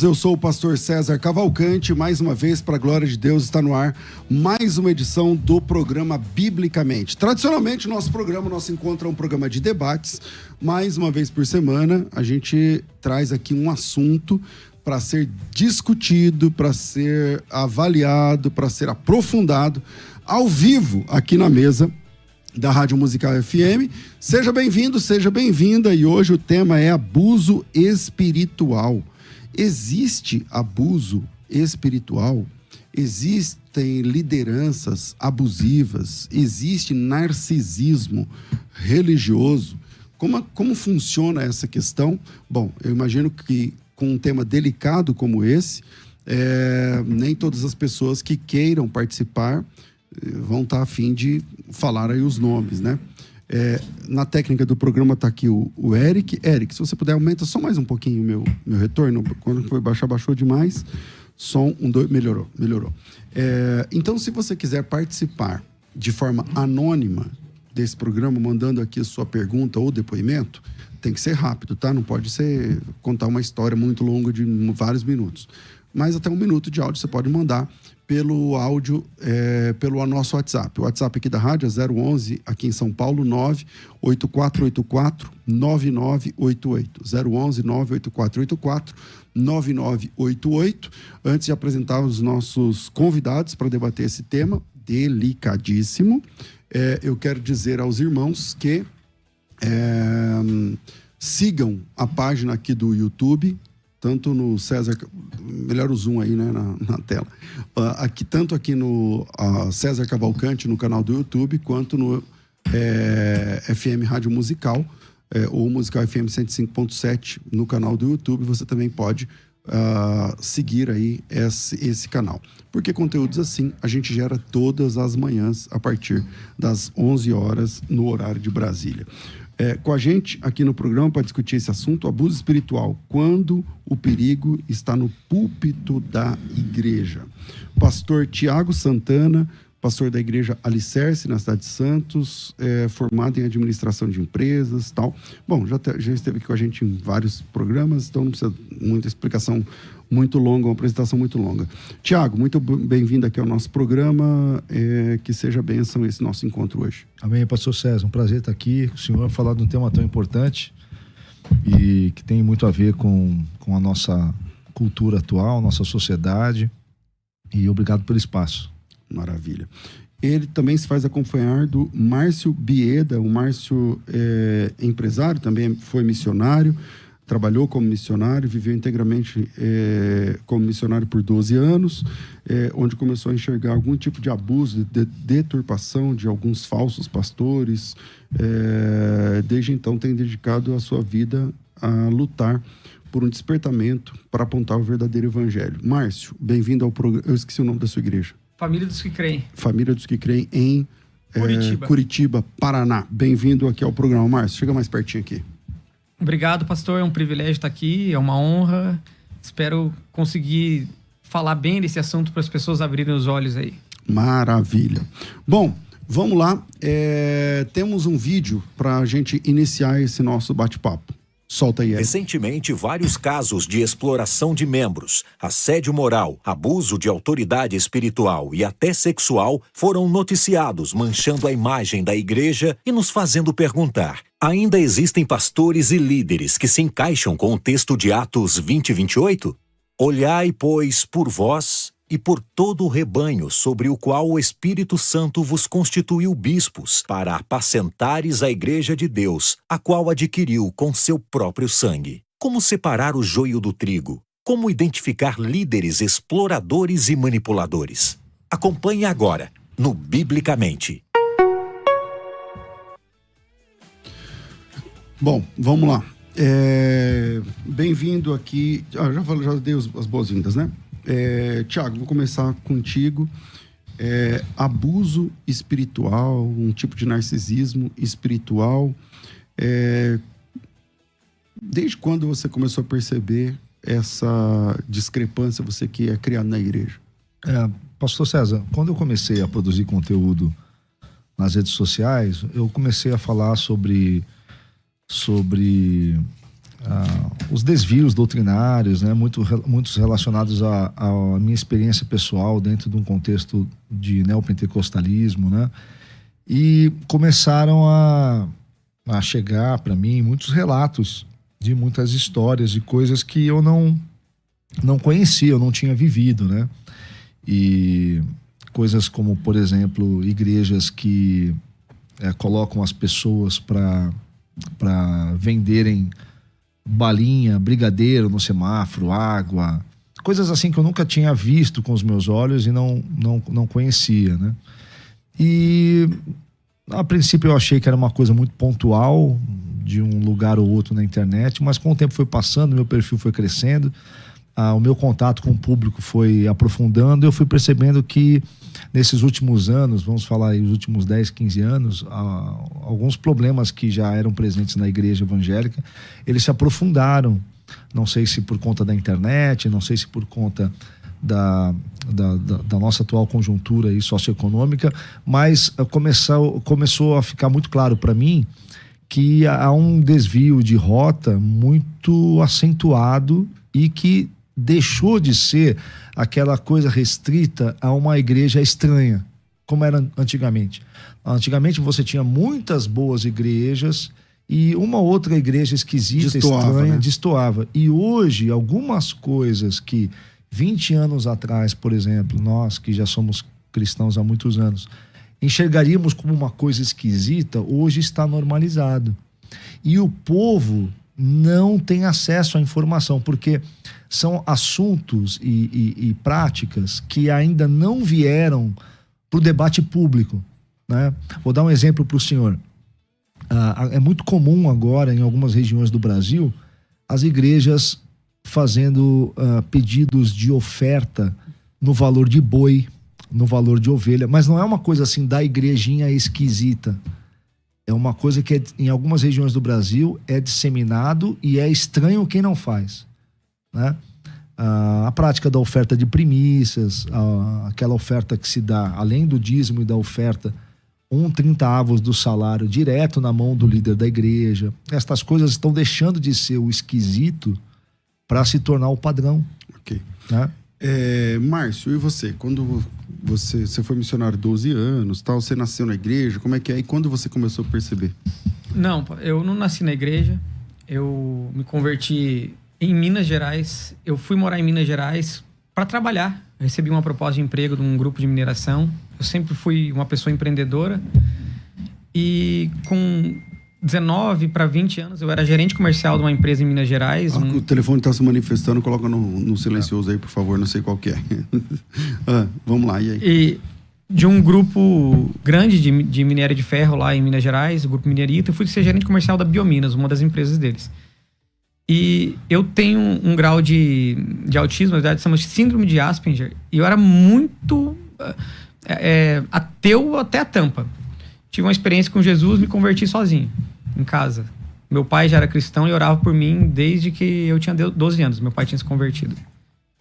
Eu sou o pastor César Cavalcante, mais uma vez, para a glória de Deus, está no ar mais uma edição do programa Biblicamente. Tradicionalmente, nosso encontro é um programa de debates. Mais uma vez por semana, a gente traz aqui um assunto para ser discutido, para ser avaliado, para ser aprofundado, ao vivo, aqui na mesa da Rádio Musical FM. Seja bem-vindo, seja bem-vinda, e hoje o tema é abuso espiritual. Existe abuso espiritual? Existem lideranças abusivas? Existe narcisismo religioso? Como funciona essa questão? Bom, eu imagino que com um tema delicado como esse, nem todas as pessoas que queiram participar vão estar a fim de falar aí os nomes, né? Na técnica do programa está aqui o Eric. Eric, se você puder, aumenta só mais um pouquinho o meu retorno. Quando foi baixar, baixou demais. Som, 1, 2, melhorou. Então, se você quiser participar de forma anônima desse programa, mandando aqui a sua pergunta ou depoimento, tem que ser rápido, tá? Não pode ser contar uma história muito longa de vários minutos. Mas até 1 minuto de áudio você pode mandar pelo áudio, pelo nosso WhatsApp. O WhatsApp aqui da rádio é 011, aqui em São Paulo, 98484-9988. 011-98484-9988. Antes de apresentar os nossos convidados para debater esse tema delicadíssimo, eu quero dizer aos irmãos que sigam a página aqui do YouTube, tanto no César, melhor o zoom aí, né, na tela, tanto aqui no César Cavalcante, no canal do YouTube, quanto no FM Rádio Musical, ou Musical FM 105.7 no canal do YouTube. Você também pode seguir aí esse canal. Porque conteúdos assim a gente gera todas as manhãs a partir das 11 horas no horário de Brasília. Com a gente aqui no programa para discutir esse assunto, abuso espiritual, quando o perigo está no púlpito da igreja. Pastor Tiago Santana, pastor da igreja Alicerce, na cidade de Santos, formado em administração de empresas e tal. Bom, já esteve aqui com a gente em vários programas, então não precisa muita explicação muito longa, uma apresentação muito longa. Tiago, muito bem-vindo aqui ao nosso programa, que seja bênção esse nosso encontro hoje. Amém, pastor César, um prazer estar aqui com o senhor, falar de um tema tão importante e que tem muito a ver com a nossa cultura atual, nossa sociedade, e obrigado pelo espaço. Maravilha. Ele também se faz acompanhar do Márcio Bieda. O Márcio é empresário, também foi missionário, trabalhou como missionário, viveu integralmente como missionário por 12 anos, onde começou a enxergar algum tipo de abuso, de deturpação de alguns falsos pastores. Desde então tem dedicado a sua vida a lutar por um despertamento para apontar o verdadeiro evangelho. Márcio, bem-vindo ao programa. Eu esqueci o nome da sua igreja. Família dos que Creem. Família dos que Creem em Curitiba, Paraná. Bem-vindo aqui ao programa. Márcio, chega mais pertinho aqui. Obrigado, pastor. É um privilégio estar aqui, é uma honra. Espero conseguir falar bem desse assunto para as pessoas abrirem os olhos aí. Maravilha. Bom, vamos lá. Temos um vídeo para a gente iniciar esse nosso bate-papo. Solta aí. Recentemente, vários casos de exploração de membros, assédio moral, abuso de autoridade espiritual e até sexual foram noticiados, manchando a imagem da igreja e nos fazendo perguntar: ainda existem pastores e líderes que se encaixam com o texto de Atos 20:28? Olhai, pois, por vós e por todo o rebanho sobre o qual o Espírito Santo vos constituiu bispos, para apacentares a igreja de Deus, a qual adquiriu com seu próprio sangue. Como separar o joio do trigo? Como identificar líderes exploradores e manipuladores? Acompanhe agora, no Biblicamente. Bom, vamos lá. Bem-vindo aqui. Já dei as boas-vindas, né? Tiago, vou começar contigo. Abuso espiritual, um tipo de narcisismo espiritual. Desde quando você começou a perceber essa discrepância, você que é criado na igreja? Pastor César, quando eu comecei a produzir conteúdo nas redes sociais, eu comecei a falar sobre os desvios doutrinários, né, muitos relacionados à minha experiência pessoal dentro de um contexto de neopentecostalismo, né, e começaram a chegar para mim muitos relatos de muitas histórias, de coisas que eu não conhecia, eu não tinha vivido, né, e coisas como, por exemplo, igrejas que colocam as pessoas para venderem balinha, brigadeiro no semáforo, água, coisas assim que eu nunca tinha visto com os meus olhos e não conhecia, né? E a princípio eu achei que era uma coisa muito pontual de um lugar ou outro na internet, mas com o tempo foi passando, meu perfil foi crescendo, o meu contato com o público foi aprofundando, e eu fui percebendo que nesses últimos anos, vamos falar aí, os últimos 10, 15 anos, alguns problemas que já eram presentes na igreja evangélica, eles se aprofundaram. Não sei se por conta da internet, não sei se por conta da nossa atual conjuntura aí socioeconômica, mas começou a ficar muito claro para mim que há um desvio de rota muito acentuado e que deixou de ser aquela coisa restrita a uma igreja estranha, como era antigamente. Antigamente você tinha muitas boas igrejas e uma outra igreja esquisita, estranha, né? Destoava. E hoje, algumas coisas que 20 anos atrás, por exemplo, nós que já somos cristãos há muitos anos, enxergaríamos como uma coisa esquisita, hoje está normalizado. E o povo não tem acesso à informação, porque são assuntos e práticas que ainda não vieram para o debate público, né? Vou dar um exemplo para o senhor. É muito comum agora, em algumas regiões do Brasil, as igrejas fazendo pedidos de oferta no valor de boi, no valor de ovelha, mas não é uma coisa assim da igrejinha esquisita. É uma coisa que em algumas regiões do Brasil é disseminado e é estranho quem não faz, né? A prática da oferta de primícias, aquela oferta que se dá, além do dízimo e da oferta, 1/30 do salário direto na mão do líder da igreja. Estas coisas estão deixando de ser o esquisito para se tornar o padrão. Ok. Né? Márcio, e você? Quando você foi missionário 12 anos, tal, você nasceu na igreja, como é que é? E quando você começou a perceber? Não, eu não nasci na igreja. Eu me converti em Minas Gerais. Eu fui morar em Minas Gerais para trabalhar. Eu recebi uma proposta de emprego de um grupo de mineração. Eu sempre fui uma pessoa empreendedora. E com 19 para 20 anos, eu era gerente comercial de uma empresa em Minas Gerais. O telefone está se manifestando, coloca no silencioso aí, por favor, não sei qual que é. Vamos lá, e aí? E de um grupo grande de minério de ferro lá em Minas Gerais, o Grupo Minerita. Eu fui ser gerente comercial da Biominas, uma das empresas deles. E eu tenho um grau de autismo, na verdade, chama síndrome de Asperger. E eu era muito ateu até a tampa. Tive uma experiência com Jesus, me converti sozinho, em casa. Meu pai já era cristão e orava por mim desde que eu tinha 12 anos. Meu pai tinha se convertido.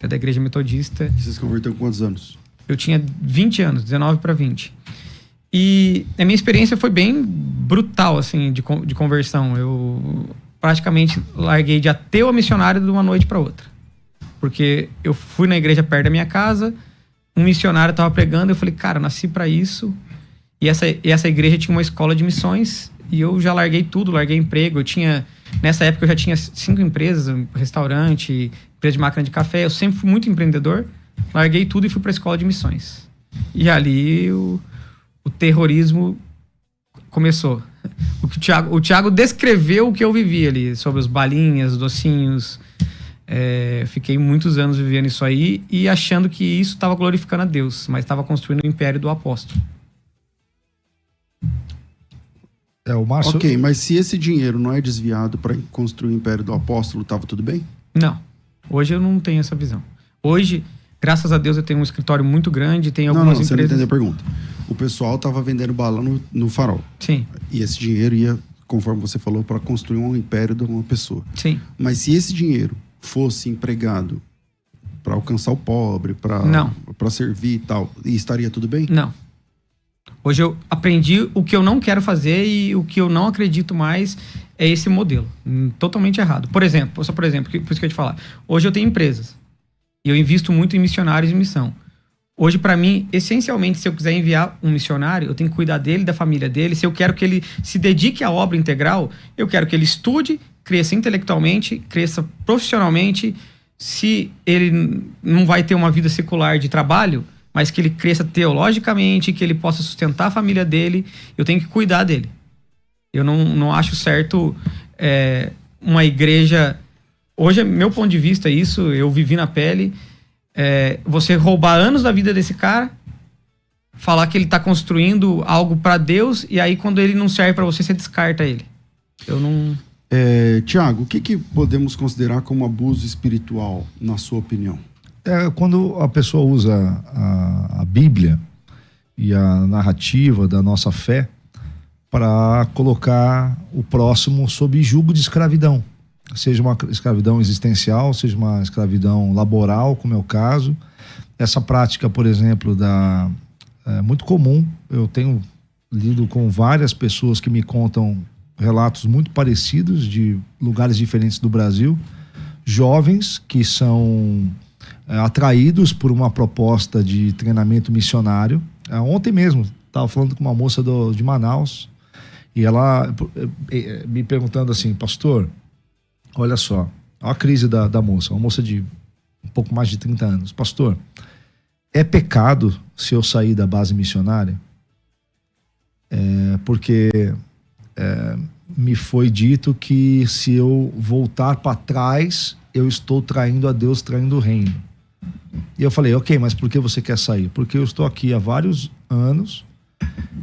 É da igreja metodista. Você se converteu com quantos anos? Eu tinha 20 anos, 19 para 20. E a minha experiência foi bem brutal, assim, de conversão. Eu praticamente larguei de ateu a missionário de uma noite para outra. Porque eu fui na igreja perto da minha casa, um missionário estava pregando, eu falei, cara, eu nasci para isso. E essa igreja tinha uma escola de missões e eu já larguei tudo, larguei emprego. Nessa época eu já tinha 5 empresas, restaurante, empresa de máquina de café. Eu sempre fui muito empreendedor, larguei tudo e fui para a escola de missões. E ali o terrorismo começou. O Thiago descreveu o que eu vivi ali, sobre os balinhas, docinhos. Fiquei muitos anos vivendo isso aí e achando que isso estava glorificando a Deus, mas estava construindo o império do apóstolo. O Márcio... Ok, mas se esse dinheiro não é desviado para construir o império do apóstolo, estava tudo bem? Não. Hoje eu não tenho essa visão. Hoje, graças a Deus, eu tenho um escritório muito grande, tem algumas empresas... Você não entendeu a pergunta. O pessoal estava vendendo bala no farol. Sim. E esse dinheiro ia, conforme você falou, para construir um império de uma pessoa. Sim. Mas se esse dinheiro fosse empregado para alcançar o pobre, para servir e tal, e estaria tudo bem? Não. Hoje eu aprendi o que eu não quero fazer e o que eu não acredito mais é esse modelo. Totalmente errado. Por exemplo, por isso que eu ia te falar. Hoje eu tenho empresas. E eu invisto muito em missionários de missão. Hoje, para mim, essencialmente, se eu quiser enviar um missionário, eu tenho que cuidar dele, da família dele. Se eu quero que ele se dedique à obra integral, eu quero que ele estude, cresça intelectualmente, cresça profissionalmente. Se ele não vai ter uma vida secular de trabalho, mas que ele cresça teologicamente, que ele possa sustentar a família dele, eu tenho que cuidar dele. Eu não acho certo uma igreja... Hoje, meu ponto de vista, isso, eu vivi na pele... você roubar anos da vida desse cara, falar que ele tá construindo algo para Deus, e aí quando ele não serve para você descarta ele. Eu não... Tiago, o que podemos considerar como abuso espiritual, na sua opinião? Quando a pessoa usa a Bíblia e a narrativa da nossa fé para colocar o próximo sob julgo de escravidão. Seja uma escravidão existencial, seja uma escravidão laboral, como é o caso. Essa prática, por exemplo, é muito comum. Eu tenho lido com várias pessoas que me contam relatos muito parecidos de lugares diferentes do Brasil. Jovens que são atraídos por uma proposta de treinamento missionário. Ontem mesmo, estava falando com uma moça de Manaus e ela me perguntando assim, pastor... Olha só, olha a crise da moça, uma moça de um pouco mais de 30 anos. Pastor, é pecado se eu sair da base missionária? Porque me foi dito que se eu voltar para trás, eu estou traindo a Deus, traindo o reino. E eu falei, ok, mas por que você quer sair? Porque eu estou aqui há vários anos,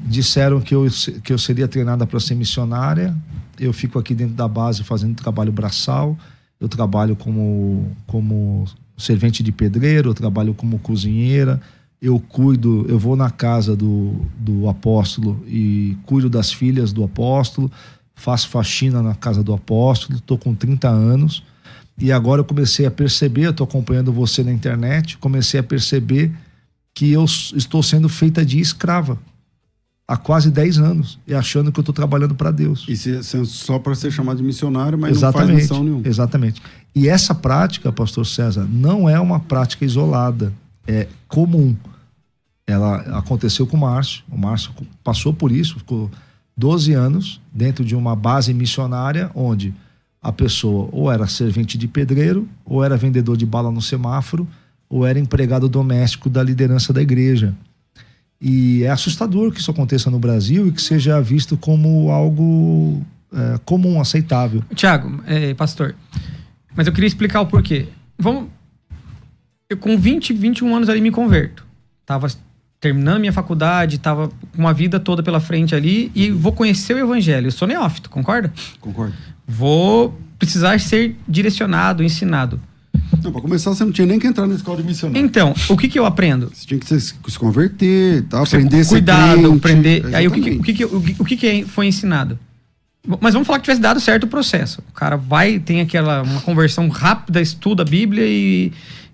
disseram que eu seria treinada para ser missionária, eu fico aqui dentro da base fazendo trabalho braçal, eu trabalho como servente de pedreiro, eu trabalho como cozinheira, eu vou na casa do apóstolo e cuido das filhas do apóstolo, faço faxina na casa do apóstolo, estou com 30 anos e agora eu comecei a perceber, eu estou acompanhando você na internet, comecei a perceber que eu estou sendo feita de escrava há quase 10 anos, e achando que eu estou trabalhando para Deus. E só para ser chamado de missionário, mas não faz missão nenhuma. Exatamente. E essa prática, pastor César, não é uma prática isolada, é comum. Ela aconteceu com o Márcio passou por isso, ficou 12 anos dentro de uma base missionária, onde a pessoa ou era servente de pedreiro, ou era vendedor de bala no semáforo, ou era empregado doméstico da liderança da igreja. E é assustador que isso aconteça no Brasil e que seja visto como algo comum, aceitável. Tiago, pastor, mas eu queria explicar o porquê. Eu com 21 anos ali me converto. Tava terminando minha faculdade, tava com uma vida toda pela frente ali e vou conhecer o evangelho. Eu sou neófito, concorda? Concordo. Vou precisar ser direcionado, ensinado. Não, para começar, você não tinha nem que entrar na escola de missionário. Então, o que eu aprendo? Você tinha que se converter, tá? Aprender a ser cuidado, crente. aprender. Aí o que foi ensinado? Mas vamos falar que tivesse dado certo o processo. O cara tem uma conversão rápida, estuda a Bíblia e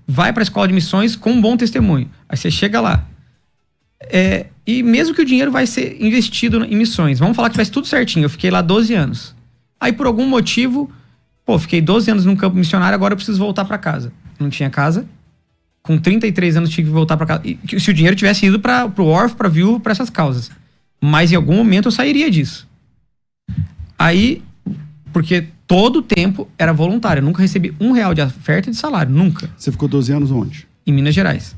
vai para a escola de missões com um bom testemunho. Aí você chega lá. E mesmo que o dinheiro vai ser investido em missões, vamos falar que tivesse tudo certinho. Eu fiquei lá 12 anos. Aí por algum motivo... fiquei 12 anos num campo missionário, agora eu preciso voltar para casa. Não tinha casa. Com 33 anos tive que voltar para casa. E se o dinheiro tivesse ido pro órfão, pra viúva, para essas causas. Mas em algum momento eu sairia disso. Aí, porque todo o tempo era voluntário. Eu nunca recebi R$1 de oferta de salário, nunca. Você ficou 12 anos onde? Em Minas Gerais.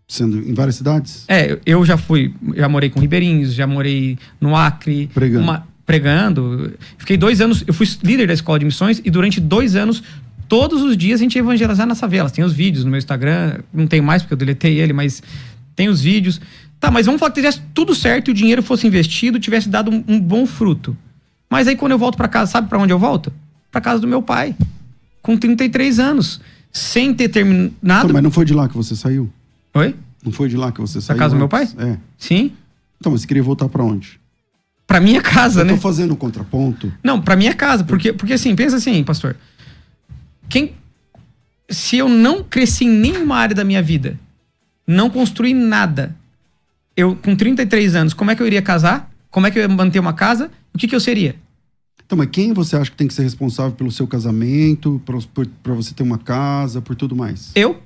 Sendo em várias cidades? Eu já morei com ribeirinhos, já morei no Acre. Pregando. Fiquei 2 anos, eu fui líder da escola de missões e durante 2 anos, todos os dias a gente ia evangelizar nas favelas. Tem os vídeos no meu Instagram, não tenho mais porque eu deletei ele, mas tem os vídeos. Tá, mas vamos falar que tivesse tudo certo e o dinheiro fosse investido, tivesse dado um bom fruto. Mas aí quando eu volto pra casa, sabe pra onde eu volto? Pra casa do meu pai, com 33 anos, sem ter terminado... Então, mas não foi de lá que você saiu? Oi? Não foi de lá que você saiu? Da casa do meu pai? Sim. Então, mas você queria voltar pra onde? Pra minha casa, né? Eu tô fazendo um contraponto. Não, pra minha casa. Porque assim, pensa assim, pastor. Se eu não cresci em nenhuma área da minha vida, não construí nada, eu com 33 anos, como é que eu iria casar? Como é que eu ia manter uma casa? O que eu seria? Então, mas quem você acha que tem que ser responsável pelo seu casamento, pra você ter uma casa, por tudo mais? Eu.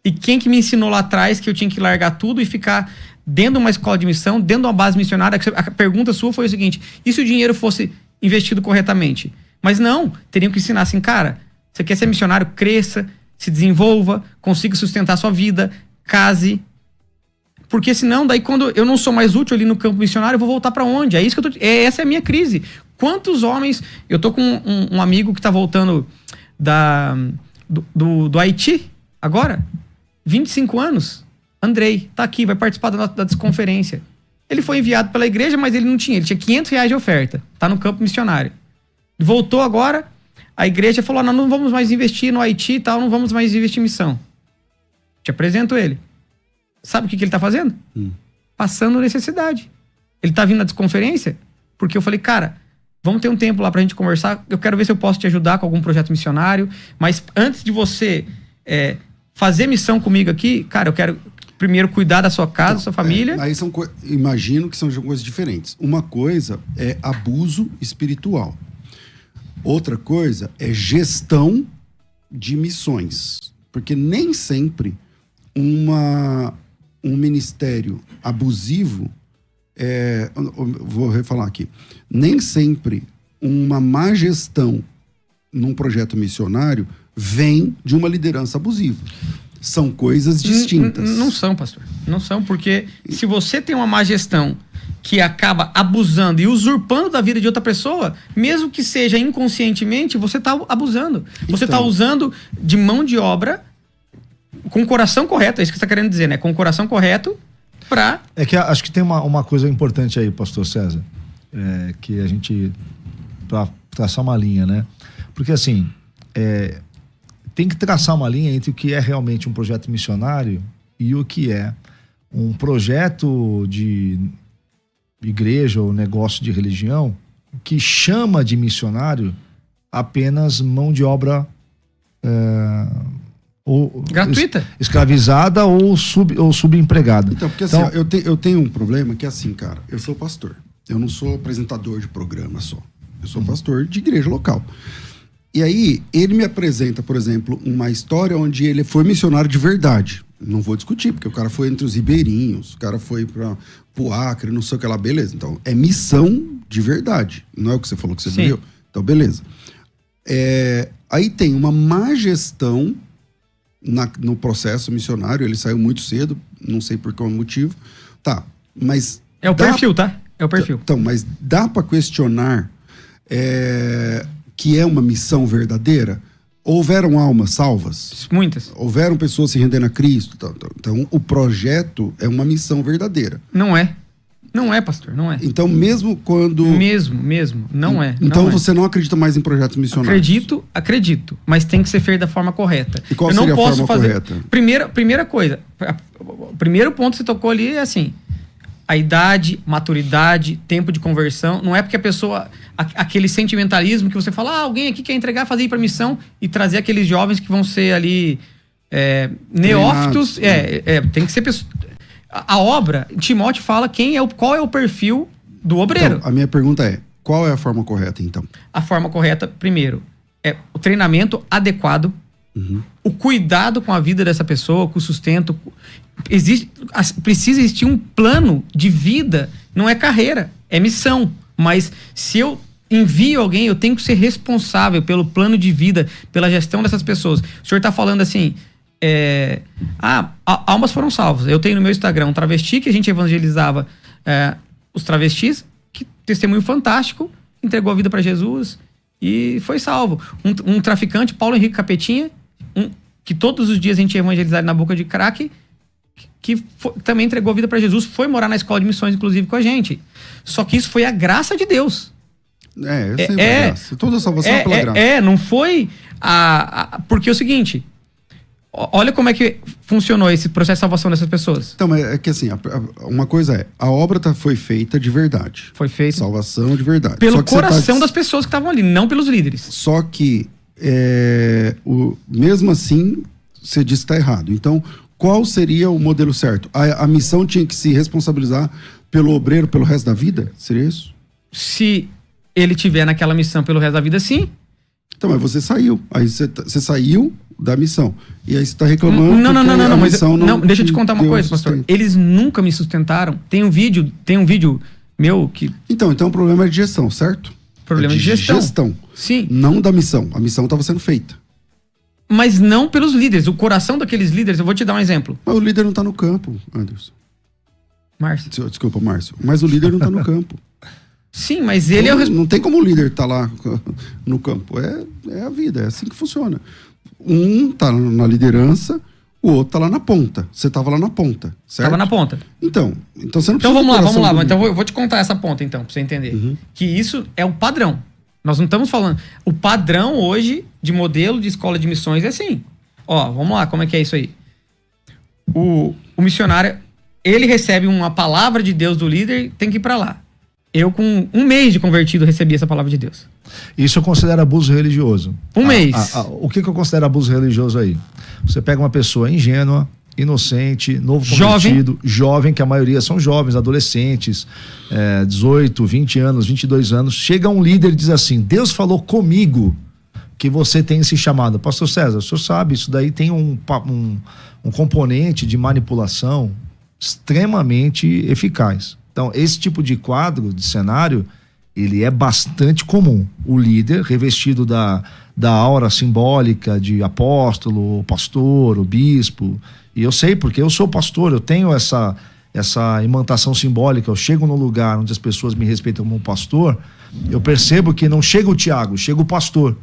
E quem que me ensinou lá atrás que eu tinha que largar tudo e ficar dentro de uma escola de missão, dentro de uma base missionária? A pergunta sua foi o seguinte: e se o dinheiro fosse investido corretamente? Mas não, teriam que ensinar assim, cara, você quer ser missionário? Cresça, se desenvolva, consiga sustentar a sua vida, case. Porque senão, daí quando eu não sou mais útil ali no campo missionário, eu vou voltar pra onde? É isso que eu tô... Essa é a minha crise. Quantos homens... Eu tô com um amigo que tá voltando do Haiti, agora, 25 anos. Andrei, tá aqui, vai participar da desconferência. Ele foi enviado pela igreja, mas ele não tinha. Ele tinha R$500 de oferta. Tá no campo missionário. Voltou agora, a igreja falou, nós não vamos mais investir no Haiti e tal, não vamos mais investir em missão. Te apresento ele. Sabe o que ele tá fazendo? Passando necessidade. Ele tá vindo na desconferência porque eu falei, cara, vamos ter um tempo lá pra gente conversar, eu quero ver se eu posso te ajudar com algum projeto missionário, mas antes de você fazer missão comigo aqui, cara, eu quero primeiro cuidar da sua casa, da sua família. Aí imagino que são coisas diferentes. Uma coisa é abuso espiritual. Outra coisa é gestão de missões. Porque nem sempre um ministério abusivo, vou refalar aqui, nem sempre uma má gestão num projeto missionário vem de uma liderança abusiva. São coisas distintas. Não são, pastor. Não são, porque se você tem uma má gestão que acaba abusando e usurpando da vida de outra pessoa, mesmo que seja inconscientemente, você está abusando. Você está usando de mão de obra com o coração correto, é isso que você está querendo dizer, né? Com o coração correto para... É que acho que tem uma coisa importante aí, pastor César, que a gente... para traçar uma linha, né? Porque assim, tem que traçar uma linha entre o que é realmente um projeto missionário e o que é um projeto de igreja ou negócio de religião que chama de missionário apenas mão de obra ou gratuita, escravizada ou subempregada. Então, porque assim, eu tenho um problema que é assim, cara, eu sou pastor, eu não sou apresentador de programa só, eu sou pastor de igreja local. E aí, ele me apresenta, por exemplo, uma história onde ele foi missionário de verdade. Não vou discutir, porque o cara foi entre os ribeirinhos, o cara foi pro Acre, não sei o que lá, beleza. Então, é missão de verdade. Não é o que você falou que você viu? Então, beleza. Aí tem uma má gestão no processo missionário, ele saiu muito cedo, não sei por qual motivo. Tá, mas... É o perfil, tá? É o perfil. Então, mas dá para questionar que é uma missão verdadeira? Houveram almas salvas? Muitas. Houveram pessoas se rendendo a Cristo? Então, o projeto é uma missão verdadeira. Não é. Não é, pastor, não é. Então, mesmo quando... Mesmo, não é. Então, não você não acredita mais em projetos missionários? Acredito, mas tem que ser feito da forma correta. E qual seria a forma correta? Primeira coisa, o primeiro ponto que você tocou ali é assim, a idade, maturidade, tempo de conversão. Não é porque a pessoa... Aquele sentimentalismo que você fala, alguém aqui quer entregar, fazer ir pra missão e trazer aqueles jovens que vão ser ali neófitos. Tem que ser pessoa... A obra, Timóteo fala qual é o perfil do obreiro. Então, a minha pergunta é, qual é a forma correta, então? A forma correta, primeiro, é o treinamento adequado, o cuidado com a vida dessa pessoa, com o sustento. Precisa existir um plano de vida, não é carreira, é missão. Mas se eu envio alguém, eu tenho que ser responsável pelo plano de vida, pela gestão dessas pessoas. O senhor está falando assim... almas foram salvas. Eu tenho no meu Instagram um travesti que a gente evangelizava os travestis, que testemunho fantástico, entregou a vida para Jesus e foi salvo. Um traficante, Paulo Henrique Capetinha, que todos os dias a gente evangelizava na boca de crack, que também entregou a vida para Jesus, foi morar na escola de missões, inclusive, com a gente. Só que isso foi a graça de Deus. Eu sei a graça. Toda a salvação é pela graça. Não foi porque é o seguinte... Olha como é que funcionou esse processo de salvação dessas pessoas. Então, é que assim, uma coisa a obra foi feita de verdade. Foi feita. Salvação de verdade. Pelo coração das pessoas que estavam ali, não pelos líderes. Só que, mesmo assim, você disse que está errado. Então, qual seria o modelo certo? A missão tinha que se responsabilizar pelo obreiro pelo resto da vida? Seria isso? Se ele tiver naquela missão pelo resto da vida, sim. Então, mas você saiu. Aí você saiu da missão. E aí você tá reclamando Não, porque a mas missão não, deixa eu te contar uma deu coisa, pastor. sustento. Eles nunca me sustentaram. Tem um vídeo meu que... Então o problema é de gestão, certo? Problema É de gestão. Sim. Não da missão. A missão estava sendo feita. Mas não pelos líderes. O coração daqueles líderes, eu vou te dar um exemplo. Mas o líder não tá no campo, Anderson. Márcio. Desculpa, Márcio. Mas o líder não tá no campo. Sim, mas ele é o Não tem como o líder estar lá no campo. É a vida, é assim que funciona. Um tá na liderança, o outro tá lá na ponta. Você tava lá na ponta, certo? Tava na ponta. Então você não Então precisa vamos do lá. coração do Então líder. eu vou te contar essa ponta, então, pra você entender. Que isso é o padrão. Nós não estamos falando... O padrão hoje de modelo de escola de missões é assim. Ó, vamos lá, como é que é isso aí? O missionário, ele recebe uma palavra de Deus do líder, tem que ir pra lá. Eu, com 1 mês de convertido, recebi essa palavra de Deus. Isso eu considero abuso religioso. Um mês. O que eu considero abuso religioso aí? Você pega uma pessoa ingênua, inocente, novo Jovem. convertido, jovem, que a maioria são jovens, adolescentes, 18, 20 anos, 22 anos. Chega um líder e diz assim: Deus falou comigo que você tem esse chamado. Pastor César, o senhor sabe, isso daí tem um componente de manipulação extremamente eficaz. Então, esse tipo de quadro, de cenário, ele é bastante comum. O líder, revestido da aura simbólica de apóstolo, pastor, o bispo. E eu sei, porque eu sou pastor, eu tenho essa imantação simbólica. Eu chego num lugar onde as pessoas me respeitam como pastor, eu percebo que não chega o Tiago, chega o pastor.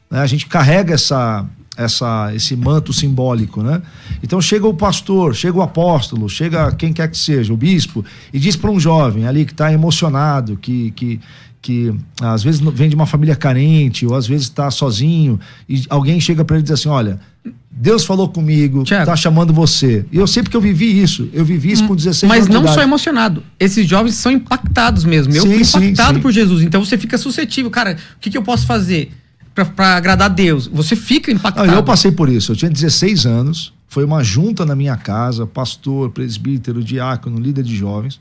Né? A gente carrega esse manto simbólico, né? Então chega o pastor, chega o apóstolo, chega quem quer que seja, o bispo, e diz para um jovem ali que está emocionado, que às vezes vem de uma família carente, ou às vezes está sozinho, e alguém chega para ele e diz assim: olha, Deus falou comigo, está chamando você. E eu sei porque eu vivi isso com 16 anos. Mas não de idade. só emocionado. Esses jovens são impactados mesmo. Eu fui impactado por Jesus. Então você fica suscetível. Cara, o que eu posso fazer para agradar a Deus? Você fica impactado. Eu passei por isso. Eu tinha 16 anos. Foi uma junta na minha casa. Pastor, presbítero, diácono, líder de jovens.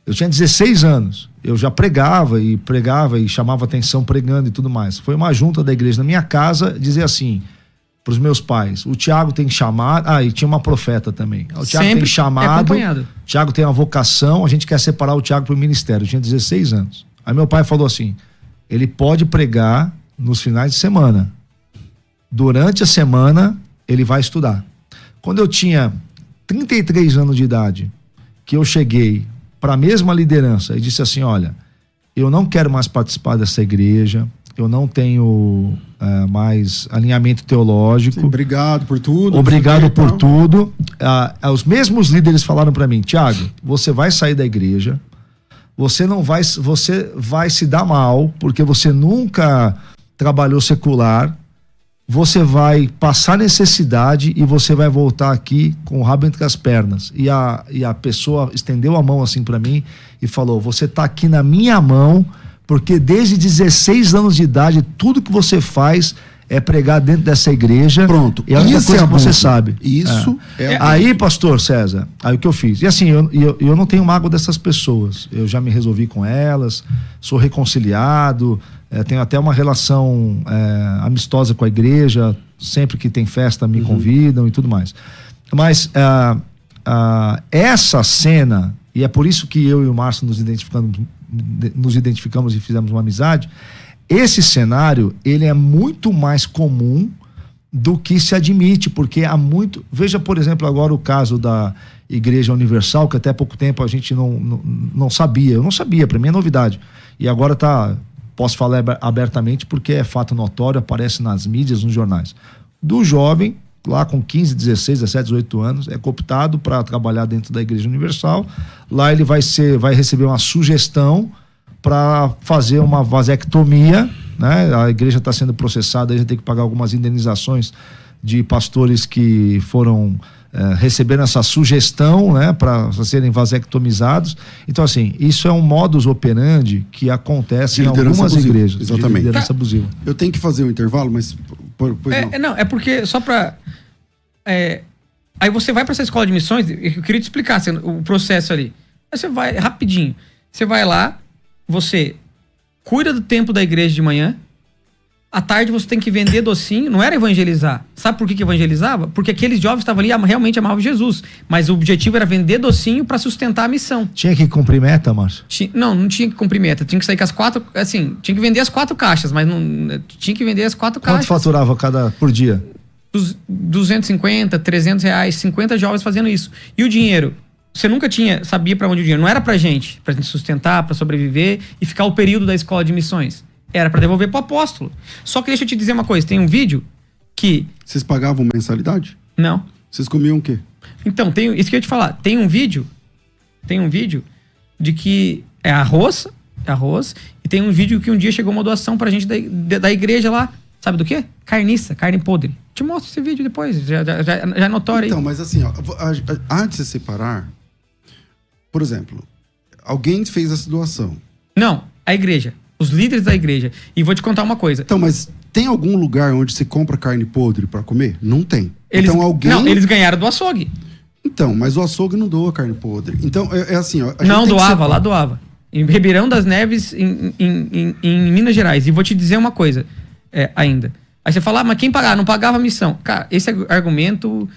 Eu tinha 16 anos. Eu já pregava e chamava atenção pregando e tudo mais. Foi uma junta da igreja na minha casa, dizer assim para os meus pais: o Tiago tem chamado. E tinha uma profeta também. O Tiago tem chamado. O Tiago tem uma vocação. A gente quer separar o Tiago para o ministério. Eu tinha 16 anos. Aí meu pai falou assim: ele pode pregar nos finais de semana. Durante a semana, ele vai estudar. Quando eu tinha 33 anos de idade, que eu cheguei para a mesma liderança e disse assim: olha, eu não quero mais participar dessa igreja, eu não tenho mais alinhamento teológico. Sim, obrigado por tudo. Obrigado por tudo. Os mesmos líderes falaram para mim: Tiago, você vai sair da igreja, você vai se dar mal, porque você nunca trabalhou secular, você vai passar necessidade e você vai voltar aqui com o rabo entre as pernas. E a pessoa estendeu a mão assim para mim e falou: você tá aqui na minha mão, porque desde 16 anos de idade tudo que você faz é pregar dentro dessa igreja. Pronto. E a única coisa que você sabe. Isso Aí, pastor César, aí o que eu fiz? E assim, eu não tenho mágoa dessas pessoas. Eu já me resolvi com elas, sou reconciliado, tenho até uma relação amistosa com a igreja. Sempre que tem festa me convidam e tudo mais. Mas essa cena, e é por isso que eu e o Márcio nos identificamos e fizemos uma amizade. Esse cenário, ele é muito mais comum do que se admite, porque há muito... Veja, por exemplo, agora o caso da Igreja Universal, que até há pouco tempo a gente não sabia. Eu não sabia, para mim é novidade. E agora posso falar abertamente porque é fato notório, aparece nas mídias, nos jornais. Do jovem, lá com 15, 16, 17, 18 anos, é cooptado para trabalhar dentro da Igreja Universal. Lá ele vai receber uma sugestão para fazer uma vasectomia, né? A igreja está sendo processada, a gente tem que pagar algumas indenizações de pastores que foram recebendo essa sugestão, né, para serem vasectomizados. Então, assim, isso é um modus operandi que acontece em algumas igrejas. Exatamente. De liderança abusiva. Eu tenho que fazer um intervalo, mas não, é porque só para aí você vai para essa escola de missões. Eu queria te explicar assim, o processo ali. Aí você vai rapidinho. Você vai lá, você cuida do templo da igreja de manhã, à tarde você tem que vender docinho, não era evangelizar. Sabe por que evangelizava? Porque aqueles jovens estavam ali, realmente amavam Jesus. Mas o objetivo era vender docinho para sustentar a missão. Tinha que cumprir meta, Márcio? Não tinha que cumprir meta. Tinha que sair com as 4, assim, tinha que vender as 4 caixas, mas não tinha que vender as 4 caixas. Quanto faturava por dia? 250, 300 reais, 50 jovens fazendo isso. E o dinheiro? Você nunca sabia para onde o dinheiro. Não era pra gente sustentar, pra sobreviver e ficar o período da escola de missões. Era pra devolver pro apóstolo. Só que deixa eu te dizer uma coisa, tem um vídeo que... Vocês pagavam mensalidade? Não. Vocês comiam o quê? Então, isso que eu ia te falar. Tem um vídeo de que é arroz, e tem um vídeo que um dia chegou uma doação pra gente da igreja lá. Sabe do quê? Carniça, carne podre. Te mostro esse vídeo depois, já é notório aí. Então, mas assim, ó, antes de separar, por exemplo, alguém fez essa doação. Não, a igreja. Os líderes da igreja. E vou te contar uma coisa. Então, mas tem algum lugar onde se compra carne podre pra comer? Não tem. Não, eles ganharam do açougue. Então, mas o açougue não doa carne podre. Então, é assim, ó... Não, lá doava. Em Ribeirão das Neves, em Minas Gerais. E vou te dizer uma coisa ainda. Aí você fala, mas quem pagava? Não pagava a missão. Cara, esse argumento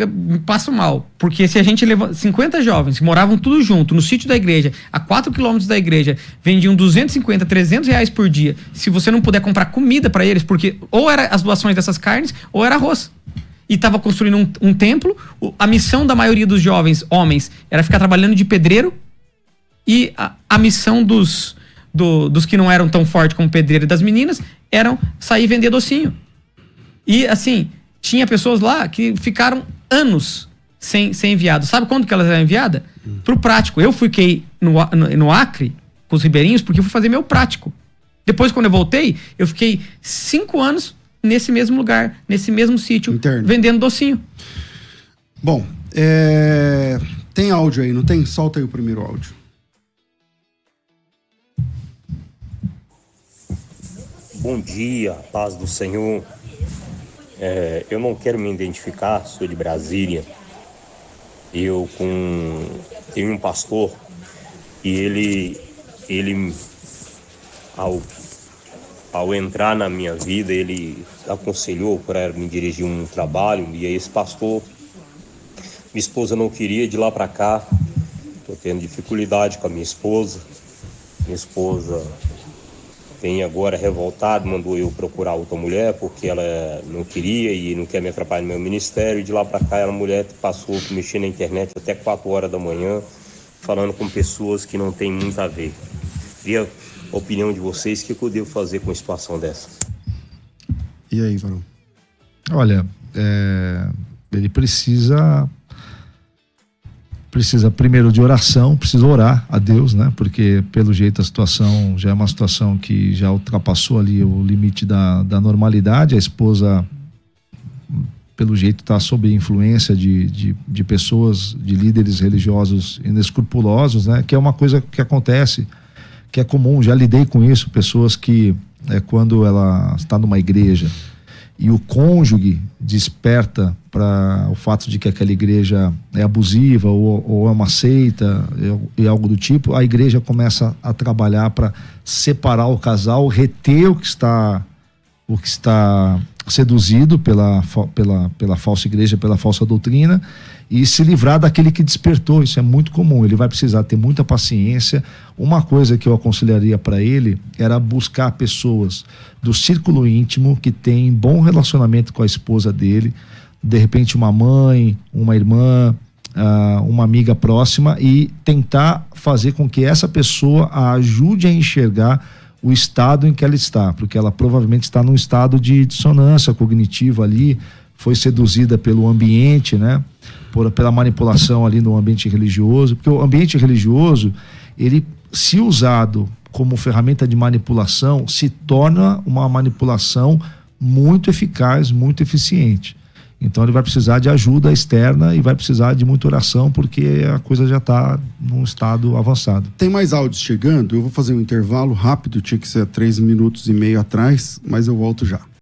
me passa mal. Porque se a gente leva 50 jovens que moravam tudo junto no sítio da igreja, a 4 quilômetros da igreja, vendiam 250, 300 reais por dia. Se você não puder comprar comida para eles, porque ou era as doações dessas carnes, ou era arroz. E estava construindo um templo. A missão da maioria dos jovens, homens, era ficar trabalhando de pedreiro. E a missão dos que não eram tão fortes como pedreiro e das meninas, eram sair e vender docinho. E assim... Tinha pessoas lá que ficaram anos sem ser enviadas. Sabe quando que elas eram enviadas? Pro prático. Eu fiquei no Acre, com os ribeirinhos, porque eu fui fazer meu prático. Depois, quando eu voltei, eu fiquei 5 anos nesse mesmo lugar, nesse mesmo sítio, interno, vendendo docinho. Bom, tem áudio aí, não tem? Solta aí o primeiro áudio. Bom dia, paz do Senhor. Eu não quero me identificar, sou de Brasília. Eu tenho um pastor e ele ao entrar na minha vida, ele aconselhou para me dirigir um trabalho. E aí esse pastor, minha esposa não queria, de lá para cá, estou tendo dificuldade com a minha esposa. Minha esposa tem agora revoltado, mandou eu procurar outra mulher porque ela não queria e não quer me atrapalhar no meu ministério. E de lá pra cá, a mulher passou a mexer na internet até 4 horas da manhã, falando com pessoas que não tem muito a ver. Queria a opinião de vocês, o que eu devo fazer com uma situação dessa? E aí, Varão? Olha, ele precisa primeiro de oração, precisa orar a Deus, né? Porque pelo jeito a situação já é uma situação que já ultrapassou ali o limite da normalidade. A esposa, pelo jeito, está sob influência de pessoas, de líderes religiosos inescrupulosos, né? Que é uma coisa que acontece, que é comum, já lidei com isso, pessoas que quando ela está numa igreja e o cônjuge desperta para o fato de que aquela igreja é abusiva ou é uma seita e algo do tipo, a igreja começa a trabalhar para separar o casal, reter o que está seduzido pela falsa igreja, pela falsa doutrina, e se livrar daquele que despertou. Isso é muito comum. Ele vai precisar ter muita paciência. Uma coisa que eu aconselharia para ele era buscar pessoas do círculo íntimo que tem bom relacionamento com a esposa dele, de repente uma mãe, uma irmã, uma amiga próxima, e tentar fazer com que essa pessoa a ajude a enxergar o estado em que ela está, porque ela provavelmente está num estado de dissonância cognitiva ali, foi seduzida pelo ambiente, né? Pela manipulação ali no ambiente religioso, porque o ambiente religioso, ele, se usado como ferramenta de manipulação, se torna uma manipulação muito eficaz, muito eficiente. Então ele vai precisar de ajuda externa e vai precisar de muita oração, porque a coisa já está num estado avançado. Tem mais áudios chegando, eu vou fazer um intervalo rápido, tinha que ser 3 minutos e meio atrás, mas eu volto já.